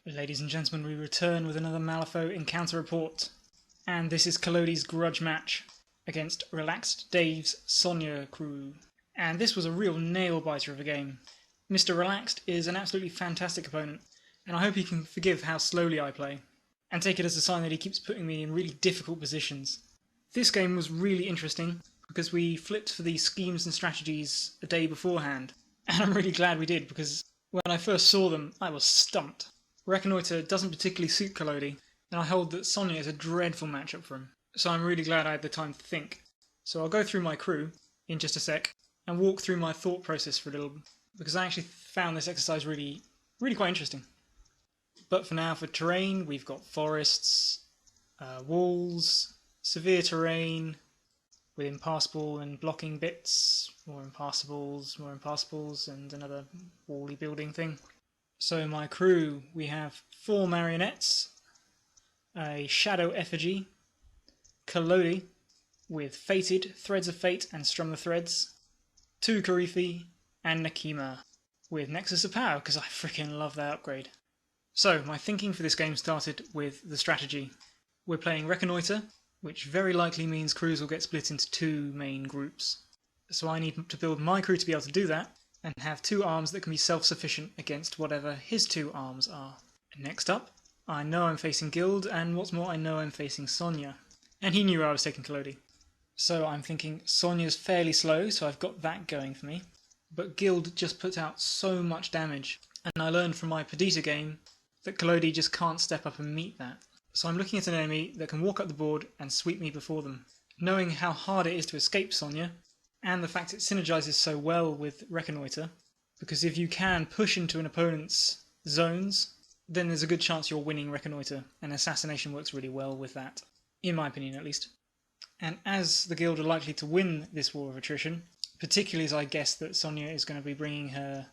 Ladies and gentlemen, we return with another Malifaux encounter report. And this is Collodi's grudge match against Relaxed Dave's Sonnia crew. And this was a real nail-biter of a game. Mr. Relaxed is an absolutely fantastic opponent, and I hope he can forgive how slowly I play, and take it as a sign that he keeps putting me in really difficult positions. This game was really interesting, because we flipped for these schemes and strategies a day beforehand, and I'm really glad we did, because when I first saw them, I was stumped. Reconnoiter doesn't particularly suit Collodi, and I hold that Sonnia is a dreadful matchup for him, so I'm really glad I had the time to think. So I'll go through my crew in just a sec, and walk through my thought process for a little, because I actually found this exercise really quite interesting. But for now, for terrain, we've got forests, walls, severe terrain, with impassable and blocking bits, more impassables, and another wally building thing. So in my crew, we have 4 marionettes, a shadow effigy, Collodi with Fated, Threads of Fate and Strum the Threads, 2 Karifi, and Nekima with Nexus of Power, because I freaking love that upgrade. So my thinking for this game started with the strategy. We're playing Reconnoiter, which very likely means crews will get split into 2 main groups. So I need to build my crew to be able to do that, and have 2 arms that can be self-sufficient against whatever his 2 arms are. Next up, I know I'm facing Guild, and what's more, I know I'm facing Sonnia. And he knew I was taking Collodi. So I'm thinking Sonnia's fairly slow, so I've got that going for me. But Guild just puts out so much damage, and I learned from my Perdita game that Collodi just can't step up and meet that. So I'm looking at an enemy that can walk up the board and sweep me before them. Knowing how hard it is to escape Sonnia, and the fact it synergizes so well with Reconnoiter, because if you can push into an opponent's zones, then there's a good chance you're winning Reconnoiter, and Assassination works really well with that, in my opinion at least. And as the guild are likely to win this war of attrition, particularly as I guess that Sonnia is going to be bringing her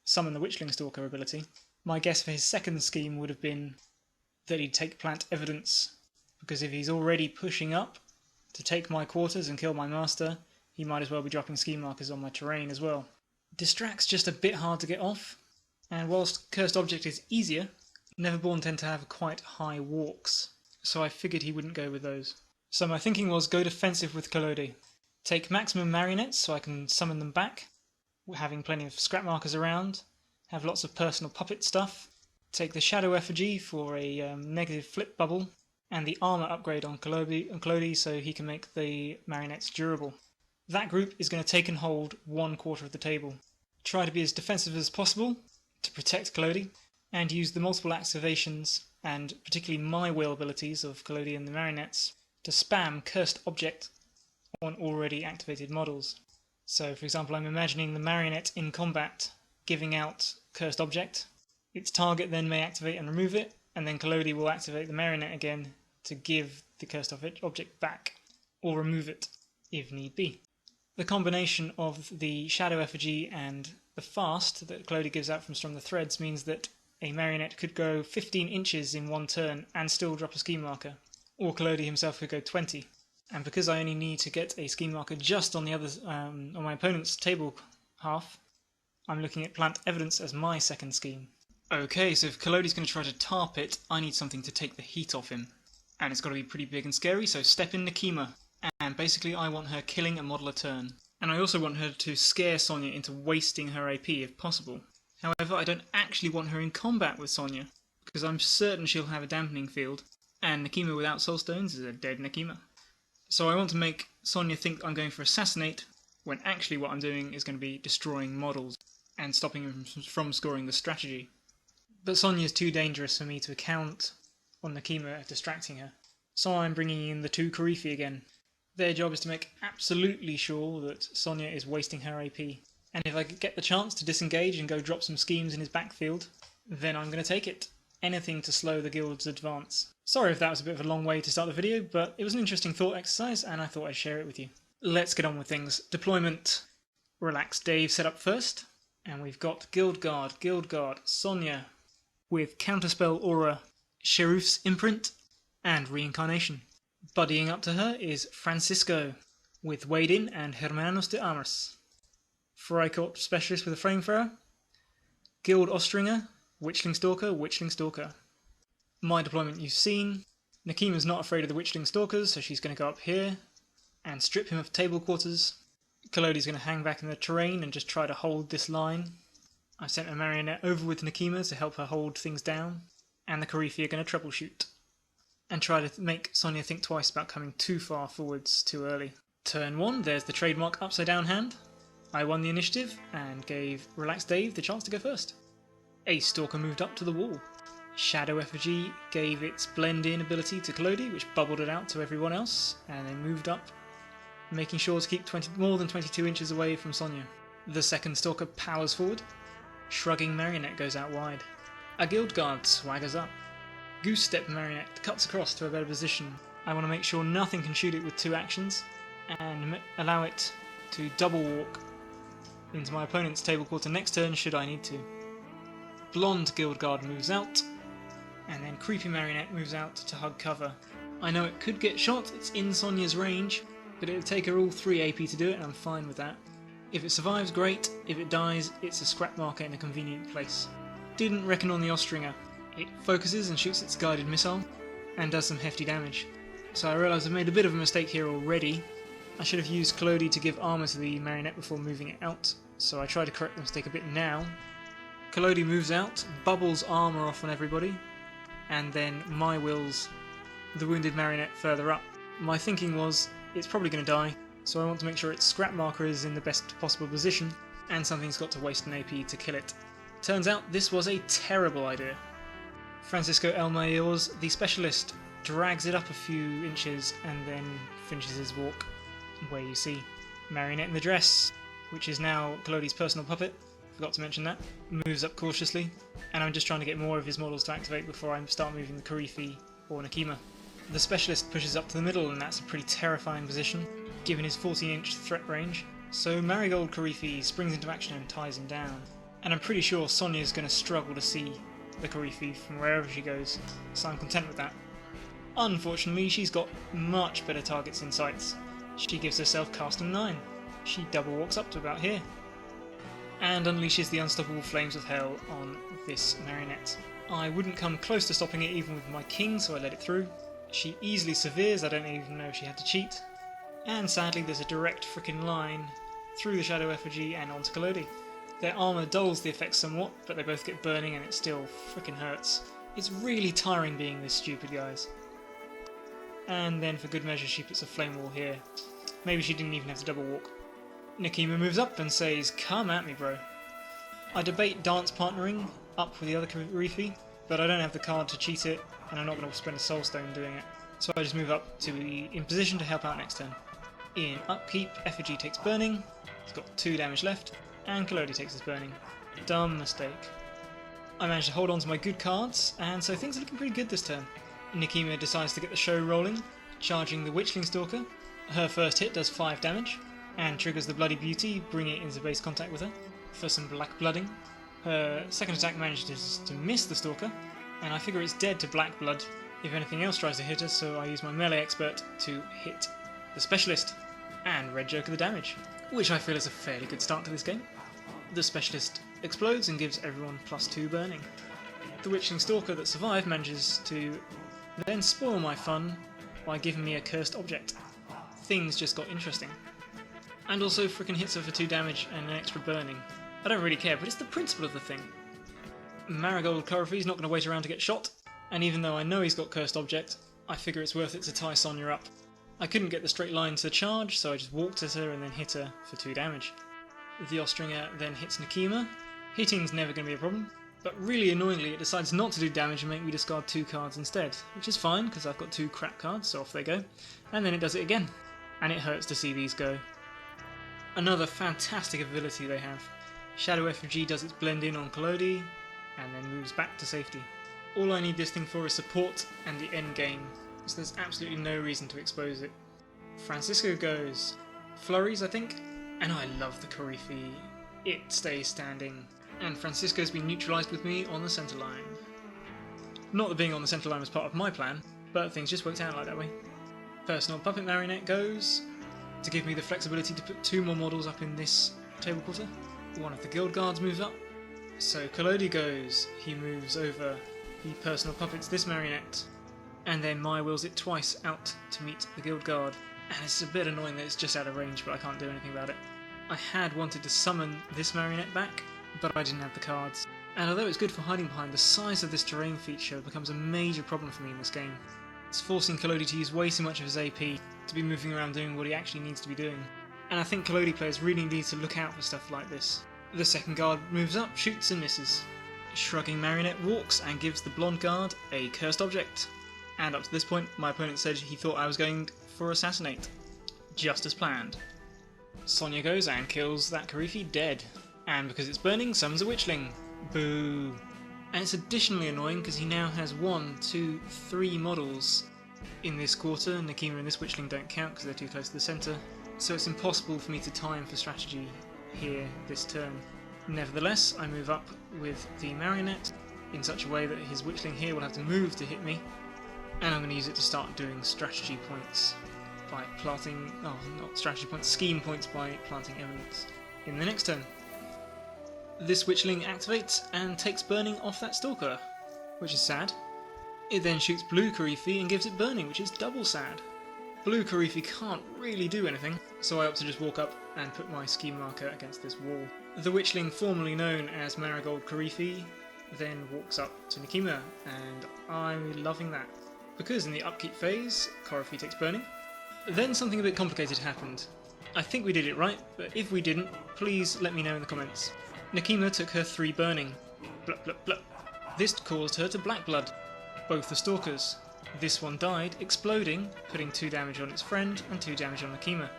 Summon the Witchling Stalker ability, my guess for his second scheme would have been that he'd take Plant Evidence, because if he's already pushing up to take my quarters and kill my master, he might as well be dropping scheme markers on my terrain as well. Distract's just a bit hard to get off, and whilst Cursed Object is easier, Neverborn tend to have quite high walks, so I figured he wouldn't go with those. So my thinking was go defensive with Collodi. Take maximum marionettes so I can summon them back, having plenty of scrap markers around, have lots of personal puppet stuff, take the Shadow Effigy for a negative flip bubble, and the armor upgrade on Collodi so he can make the marionettes durable. That group is going to take and hold 1/4 of the table. Try to be as defensive as possible to protect Collodi, and use the multiple activations, and particularly my will abilities of Collodi and the marionettes, to spam Cursed Object on already activated models. So for example, I'm imagining the marionette in combat giving out Cursed Object. Its target then may activate and remove it, and then Collodi will activate the marionette again to give the Cursed Object back, or remove it if need be. The combination of the Shadow Effigy and the Fast that Collodi gives out from Strum the Threads means that a marionette could go 15 inches in one turn and still drop a scheme marker, or Collodi himself could go 20. And because I only need to get a scheme marker just on the other on my opponent's table half, I'm looking at Plant Evidence as my second scheme. Okay, so if Collodi's going to try to tarp it, I need something to take the heat off him. And it's got to be pretty big and scary, so step in Nekima. And basically I want her killing a model a turn. And I also want her to scare Sonnia into wasting her AP if possible. However, I don't actually want her in combat with Sonnia, because I'm certain she'll have a dampening field, and Nekima without Soulstones is a dead Nekima. So I want to make Sonnia think I'm going for Assassinate, when actually what I'm doing is going to be destroying models, and stopping him from scoring the strategy. But Sonnia is too dangerous for me to count on Nekima distracting her. So I'm bringing in the 2 Karifi again. Their job is to make absolutely sure that Sonnia is wasting her AP. And if I get the chance to disengage and go drop some schemes in his backfield, then I'm going to take it. Anything to slow the guild's advance. Sorry if that was a bit of a long way to start the video, but it was an interesting thought exercise and I thought I'd share it with you. Let's get on with things. Deployment. Relaxed Dave set up first. And we've got Guild Guard, Sonnia, with Counterspell Aura, Sheriff's Imprint, and Reincarnation. Buddying up to her is Francisco, with Wade In and Hermanos de Armas. Freikorps Specialist with a Flamethrower, Guild Ostringer Witchling Stalker, Witchling Stalker. My deployment you've seen. Nekima's not afraid of the Witchling Stalkers, so she's going to go up here and strip him of table quarters. Collodi's going to hang back in the terrain and just try to hold this line. I sent a marionette over with Nekima to help her hold things down, and the Karifi are going to troubleshoot and try to make Sonnia think twice about coming too far forwards too early. Turn 1, there's the trademark upside down hand. I won the initiative and gave Relaxed Dave the chance to go first. A Stalker moved up to the wall. Shadow Effigy gave its blend in ability to Collodi, which bubbled it out to everyone else, and then moved up, making sure to keep more than 22 inches away from Sonnia. The second Stalker powers forward. Shrugging Marionette goes out wide. A Guild Guard swaggers up. Goose Step Marionette cuts across to a better position. I want to make sure nothing can shoot it with 2 actions, and allow it to double walk into my opponent's table quarter next turn should I need to. Blonde Guild Guard moves out, and then Creepy Marionette moves out to hug cover. I know it could get shot, it's in Sonnia's range, but it would take her all 3 AP to do it, and I'm fine with that. If it survives, great. If it dies, it's a scrap marker in a convenient place. Didn't reckon on the Ostringer. It focuses and shoots its guided missile, and does some hefty damage. So I realise I've made a bit of a mistake here already. I should have used Collodi to give armour to the marionette before moving it out, so I try to correct the mistake a bit now. Collodi moves out, bubbles armour off on everybody, and then my wills the wounded marionette further up. My thinking was, it's probably going to die, so I want to make sure its scrap marker is in the best possible position, and something's got to waste an AP to kill it. Turns out this was a terrible idea. Francisco El Mayor's, the specialist, drags it up a few inches and then finishes his walk, where you see Marionette in the dress, which is now Collodi's personal puppet, forgot to mention that, moves up cautiously, and I'm just trying to get more of his models to activate before I start moving the Karifi or Nekima. The specialist pushes up to the middle, and that's a pretty terrifying position, given his 14-inch threat range, so Marigold Karifi springs into action and ties him down. And I'm pretty sure Sonnia's going to struggle to see the Karifi from wherever she goes, so I'm content with that. Unfortunately, she's got much better targets in sights. She gives herself casting 9. She double walks up to about here, and unleashes the unstoppable flames of hell on this marionette. I wouldn't come close to stopping it even with my king, so I let it through. She easily severes, I don't even know if she had to cheat. And sadly there's a direct frickin' line through the Shadow Effigy and onto Collodi. Their armour dulls the effect somewhat, but they both get burning and it still frickin' hurts. It's really tiring being this stupid, guys. And then for good measure she puts a flame wall here. Maybe she didn't even have to double walk. Nekima moves up and says, "Come at me, bro." I debate dance partnering up with the other Karifi, but I don't have the card to cheat it, and I'm not going to spend a soul stone doing it. So I just move up to be in position to help out next turn. In upkeep, Effigy takes burning, it's got 2 damage left, and Collodi takes his burning. Dumb mistake. I managed to hold on to my good cards, and so things are looking pretty good this turn. Nekima decides to get the show rolling, charging the Witchling Stalker. Her first hit does 5 damage, and triggers the Bloody Beauty, bringing it into base contact with her for some black blooding. Her second attack manages to miss the Stalker, and I figure it's dead to black blood if anything else tries to hit her, so I use my melee expert to hit the specialist, and red joker the damage, which I feel is a fairly good start to this game. The specialist explodes and gives everyone +2 burning. The Witchling Stalker that survived manages to then spoil my fun by giving me a cursed object. Things just got interesting. And also frickin' hits her for 2 damage and an extra burning. I don't really care, but it's the principle of the thing. Marigold Karifi's not going to wait around to get shot, and even though I know he's got cursed object, I figure it's worth it to tie Sonnia up. I couldn't get the straight line to charge, so I just walked at her and then hit her for 2 damage. The Ostringer then hits Nekima. Hitting's never going to be a problem, but really annoyingly it decides not to do damage and make me discard 2 cards instead, which is fine because I've got 2 crap cards, so off they go. And then it does it again, and it hurts to see these go. Another fantastic ability they have. Shadow Effigy does its blend in on Collodi, and then moves back to safety. All I need this thing for is support and the end game, so there's absolutely no reason to expose it. Francisco goes flurries, I think, and I love the Karifi. It stays standing, and Francisco's been neutralised with me on the centre line. Not that being on the centre line was part of my plan, but things just worked out like that way. Personal Puppet Marionette goes to give me the flexibility to put 2 more models up in this table quarter. One of the Guild Guards moves up, So Collodi goes, he moves over, he personal puppets this marionette, and then wills it twice out to meet the guild guard. And it's a bit annoying that it's just out of range, but I can't do anything about it. I had wanted to summon this marionette back, but I didn't have the cards. And although it's good for hiding behind, the size of this terrain feature becomes a major problem for me in this game. It's forcing Collodi to use way too much of his AP to be moving around doing what he actually needs to be doing. And I think Collodi players really need to look out for stuff like this. The second guard moves up, shoots and misses. Shrugging marionette walks and gives the blonde guard a cursed object. And up to this point, my opponent said he thought I was going for assassinate. Just as planned. Sonnia goes and kills that Karifi dead. And because it's burning, summons a witchling. Boo. And it's additionally annoying because he now has 1, 2, 3 models in this quarter. Nekima and this witchling don't count because they're too close to the centre. So it's impossible for me to time for strategy here this turn. Nevertheless, I move up with the marionette in such a way that his witchling here will have to move to hit me, and I'm going to use it to start doing strategy points by planting, not strategy points, scheme points by planting emeralds in the next turn. This witchling activates and takes burning off that stalker, which is sad. It then shoots blue Karifi and gives it burning, which is double sad. Blue Karifi can't really do anything, so I opt to just walk up and put my scheme marker against this wall. The witchling, formerly known as Marigold Karifi, then walks up to Nekima, and I'm loving that. Because in the upkeep phase, Karifi takes burning. Then something a bit complicated happened. I think we did it right, but if we didn't, please let me know in the comments. Nekima took her 3 burning. Blup blup blup. This caused her to black blood both the stalkers. This one died, exploding, putting 2 damage on its friend and 2 damage on Nekima.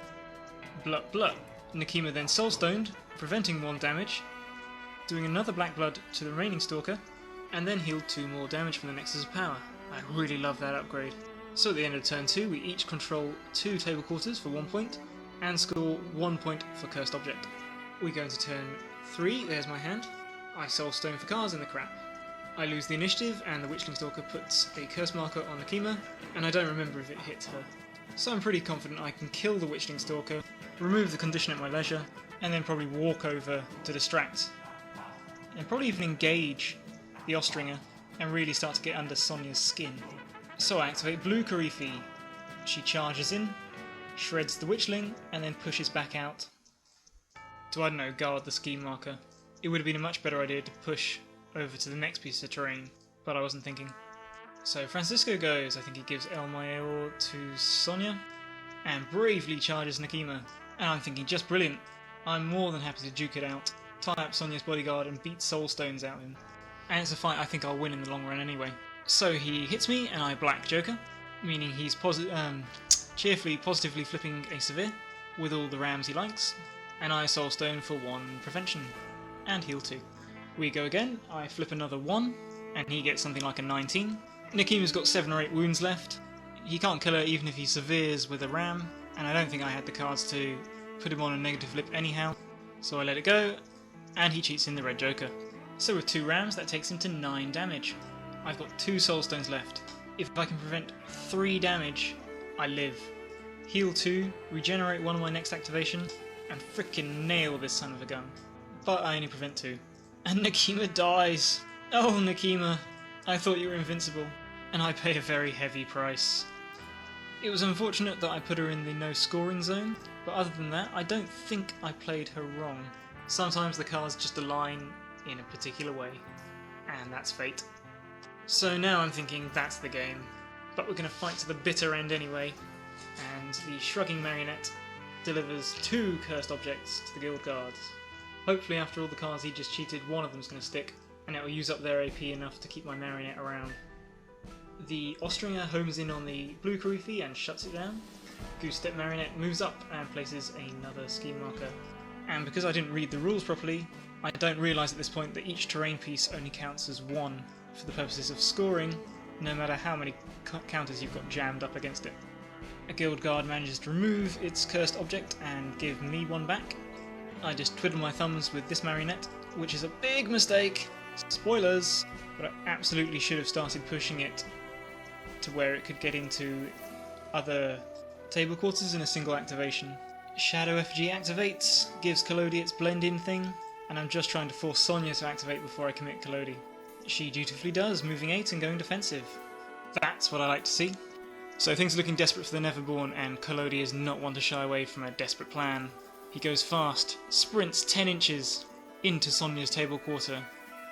Blup blup. Nekima then soulstoned, preventing 1 damage, doing another black blood to the remaining stalker, and then healed 2 more damage from the Nexus of Power. I really love that upgrade. So at the end of turn 2, we each control 2 table quarters for 1 point, and score 1 point for Cursed Object. We go into turn 3, there's my hand. I soulstone for cards in the crap. I lose the initiative, and the Witchling Stalker puts a curse marker on Nekima, and I don't remember if it hits her. So I'm pretty confident I can kill the Witchling Stalker, remove the condition at my leisure, and then probably walk over to distract. And probably even engage the Ostringer, and really start to get under Sonnia's skin. So I activate blue Karifi. She charges in, shreds the Witchling, and then pushes back out to, I don't know, guard the scheme marker. It would have been a much better idea to push over to the next piece of terrain, but I wasn't thinking. So Francisco goes, I think he gives El Mayor to Sonnia, and bravely charges Nekima. And I'm thinking, just brilliant. I'm more than happy to duke it out, tie up Sonnia's bodyguard and beat Soulstones out of him. And it's a fight I think I'll win in the long run anyway. So he hits me and I black Joker, meaning he's cheerfully, positively flipping a Severe with all the rams he likes, and I Soulstone for 1 prevention, and heal 2. We go again, I flip another 1, and he gets something like a 19. Nekima's got 7 or 8 wounds left. He can't kill her even if he Severes with a ram, and I don't think I had the cards to put him on a negative flip anyhow, so I let it go, and he cheats in the red Joker. So with 2 rams, that takes him to 9 damage. I've got 2 Soulstones left. If I can prevent 3 damage, I live. Heal 2, regenerate 1 of my next activation, and frickin' nail this son of a gun. But I only prevent 2. And Nekima dies! Oh, Nekima, I thought you were invincible, and I pay a very heavy price. It was unfortunate that I put her in the no scoring zone, but other than that, I don't think I played her wrong. Sometimes the cards just align in a particular way, and that's fate. So now I'm thinking that's the game, but we're going to fight to the bitter end anyway, and the shrugging marionette delivers 2 cursed objects to the guild guards. Hopefully after all the cards he just cheated, one of them's going to stick, and it will use up their AP enough to keep my marionette around. The Ostringer homes in on the blue Karifi and shuts it down. Goose Step Marionette moves up and places another scheme marker. And because I didn't read the rules properly, I don't realise at this point that each terrain piece only counts as 1 for the purposes of scoring, no matter how many counters you've got jammed up against it. A guild guard manages to remove its cursed object and give me 1 back. I just twiddle my thumbs with this marionette, which is a big mistake. Spoilers! But I absolutely should have started pushing it to where it could get into other table quarters in a single activation. Shadow FG activates, gives Collodi its blend in thing, and I'm just trying to force Sonnia to activate before I commit Collodi. She dutifully does, moving 8 and going defensive. That's what I like to see. So things are looking desperate for the Neverborn, and Collodi is not one to shy away from a desperate plan. He goes fast, sprints 10 inches into Sonnia's table quarter.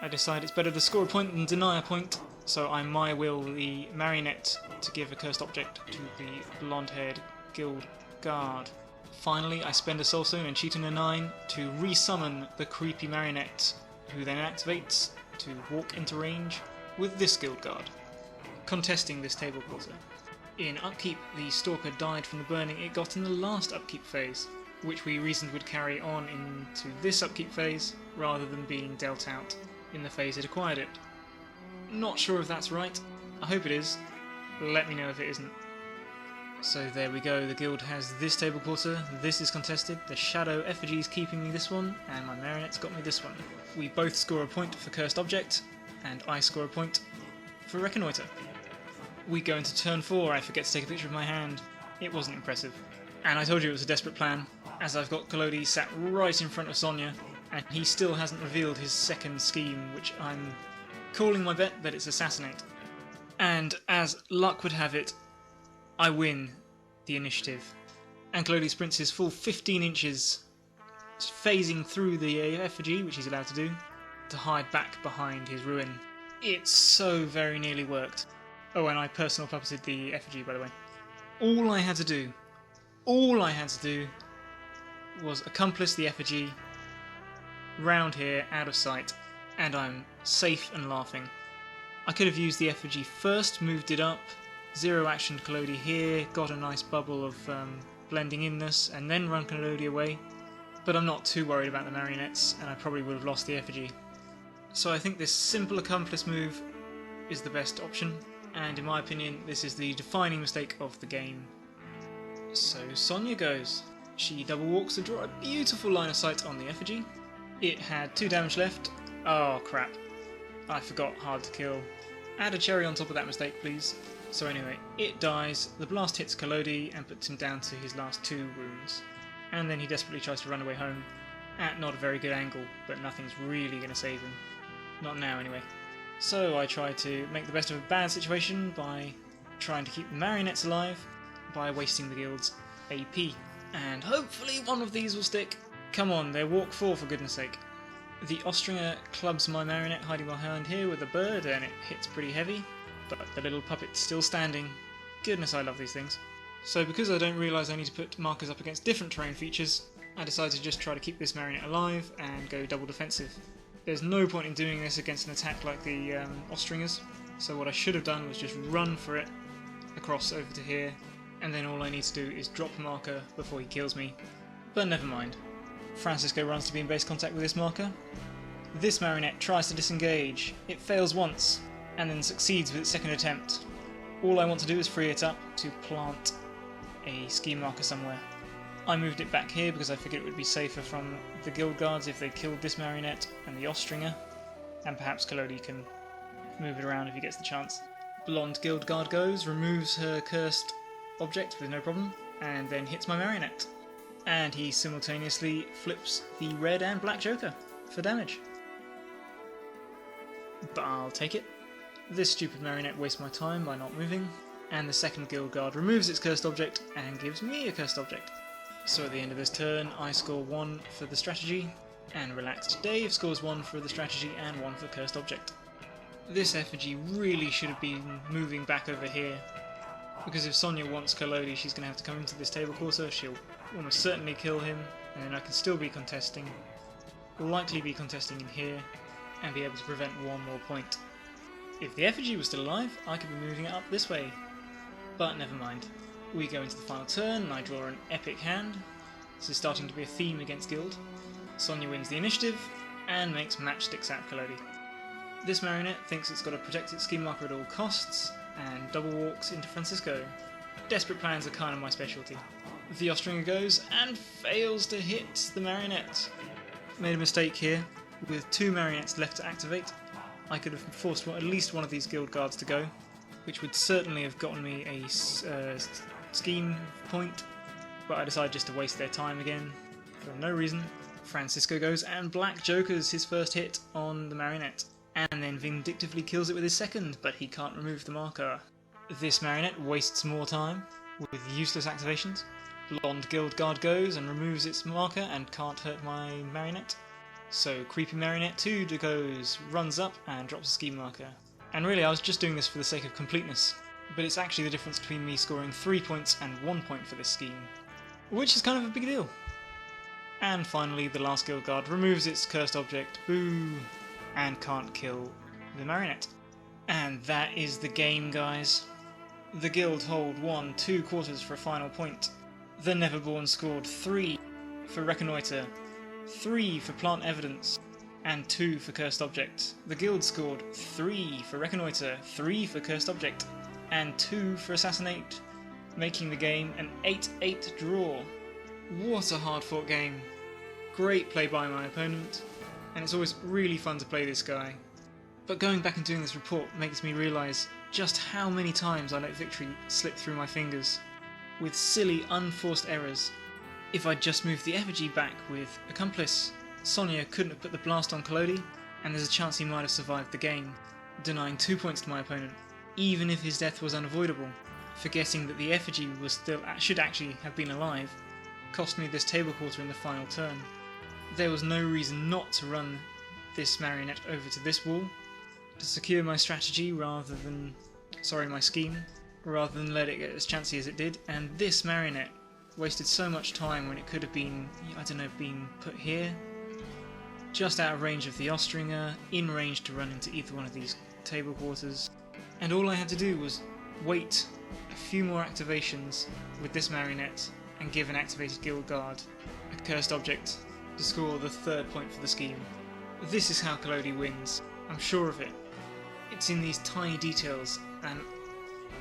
I decide it's better to score a point than deny a point, so I my will the marionette to give a cursed object to the blonde-haired guild guard. Finally, I spend a soul stone and cheat on a 9 to resummon the creepy marionette, who then activates to walk into range with this guild guard, contesting this table quarter. In upkeep, the stalker died from the burning it got in the last upkeep phase, which we reasoned would carry on into this upkeep phase, rather than being dealt out in the phase it acquired it. Not sure if that's right, I hope it is, let me know if it isn't. So there we go, the guild has this table quarter, this is contested, the shadow effigy is keeping me this one, and my marionette's got me this one. We both score a point for cursed object, and I score a point for reconnoiter. We go into turn 4, I forget to take a picture of my hand. It wasn't impressive. And I told you it was a desperate plan, as I've got Collodi sat right in front of Sonnia, and he still hasn't revealed his second scheme, which I'm calling my bet that it's assassinate. And as luck would have it, I win the initiative. And Collodi sprints his full 15 inches, phasing through the effigy, which he's allowed to do, to hide back behind his ruin. It so very nearly worked. Oh, and I personal puppeted the effigy, by the way. All I had to do was accomplish the effigy round here, out of sight, and I'm safe and laughing. I could have used the effigy first, moved it up, 0 action Collodi here, got a nice bubble of blending inness, and then run Collodi away, but I'm not too worried about the marionettes, and I probably would have lost the effigy. So I think this simple accomplice move is the best option, and in my opinion this is the defining mistake of the game. So Sonnia goes. She double walks to draw a beautiful line of sight on the effigy. It had 2 damage left. Oh crap, I forgot hard to kill. Add a cherry on top of that mistake please. So anyway, it dies, the blast hits Collodi and puts him down to his last 2 wounds. And then he desperately tries to run away home, at not a very good angle, but nothing's really going to save him. Not now anyway. So I try to make the best of a bad situation by trying to keep the marionettes alive, by wasting the guild's AP. And hopefully one of these will stick. Come on, they're walk 4 for goodness sake. The Austringer clubs my marionette hiding behind here with a bird and it hits pretty heavy. But the little puppet's still standing. Goodness, I love these things. So because I don't realise I need to put markers up against different terrain features, I decided to just try to keep this marionette alive and go double defensive. There's no point in doing this against an attack like the Austringers, so what I should have done was just run for it across over to here, and then all I need to do is drop a marker before he kills me. But never mind. Francisco runs to be in base contact with this marker. This marionette tries to disengage. It fails once, and then succeeds with its second attempt. All I want to do is free it up to plant a scheme marker somewhere. I moved it back here because I figured it would be safer from the guild guards if they killed this marionette and the Austringer, and perhaps Collodi can move it around if he gets the chance. Blonde guild guard goes, removes her cursed object with no problem, and then hits my marionette. And he simultaneously flips the red and black joker for damage. But I'll take it. This stupid marionette wastes my time by not moving, and the second guild guard removes its cursed object and gives me a cursed object. So at the end of this turn, I score 1 for the strategy, and Relaxed Dave scores 1 for the strategy and 1 for cursed object. This effigy really should have been moving back over here, because if Sonnia wants Collodi, she's going to have to come into this table quarter, she'll almost certainly kill him, and then I can still be contesting, likely be contesting in here, and be able to prevent 1 more point. If the effigy was still alive, I could be moving it up this way, but never mind. We go into the final turn, and I draw an epic hand. This is starting to be a theme against Guild. Sonnia wins the initiative, and makes matchsticks out of Collodi. This marionette thinks it's got to protect its scheme marker at all costs, and double walks into Francisco. Desperate plans are kind of my specialty. The Austringer goes, and fails to hit the marionette. Made a mistake here. With 2 marionettes left to activate, I could have forced at least one of these guild guards to go, which would certainly have gotten me a scheme point, but I decided just to waste their time again, for no reason. Francisco goes and Black jokers his first hit on the marionette, and then vindictively kills it with his second, but he can't remove the marker. This marionette wastes more time with useless activations. Blonde Guild Guard goes and removes its marker and can't hurt my marionette. So Creepy Marionette 2 goes, runs up and drops a scheme marker. And really I was just doing this for the sake of completeness, but it's actually the difference between me scoring 3 points and 1 point for this scheme, which is kind of a big deal. And finally the last Guild Guard removes its cursed object, boo, and can't kill the marionette. And that is the game, guys. The Guild hold won 2 quarters for a final point. The Neverborn scored 3 for Reconnoiter, 3 for Plant Evidence, and 2 for Cursed Object. The Guild scored 3 for Reconnoiter, 3 for Cursed Object, and 2 for Assassinate, making the game an 8-8 draw. What a hard-fought game. Great play by my opponent, and it's always really fun to play this guy. But going back and doing this report makes me realise just how many times I let victory slip through my fingers, with silly unforced errors. If I'd just moved the effigy back with Accomplice, Sonnia couldn't have put the blast on Collodi, and there's a chance he might have survived the game, denying 2 points to my opponent, even if his death was unavoidable. Forgetting that the effigy should actually have been alive, cost me this table quarter in the final turn. There was no reason not to run this marionette over to this wall, to secure my strategy my scheme, rather than let it get as chancy as it did, and this marionette wasted so much time when it could have been, been put here, just out of range of the Ostringer, in range to run into either one of these table quarters, and all I had to do was wait a few more activations with this marionette and give an activated Guild Guard a cursed object to score the 3rd point for the scheme. This is how Collodi wins, I'm sure of it. It's in these tiny details, and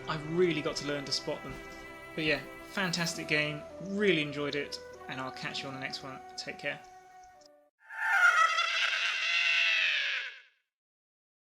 I've really got to learn to spot them. But yeah, fantastic game, really enjoyed it, and I'll catch you on the next one. Take care.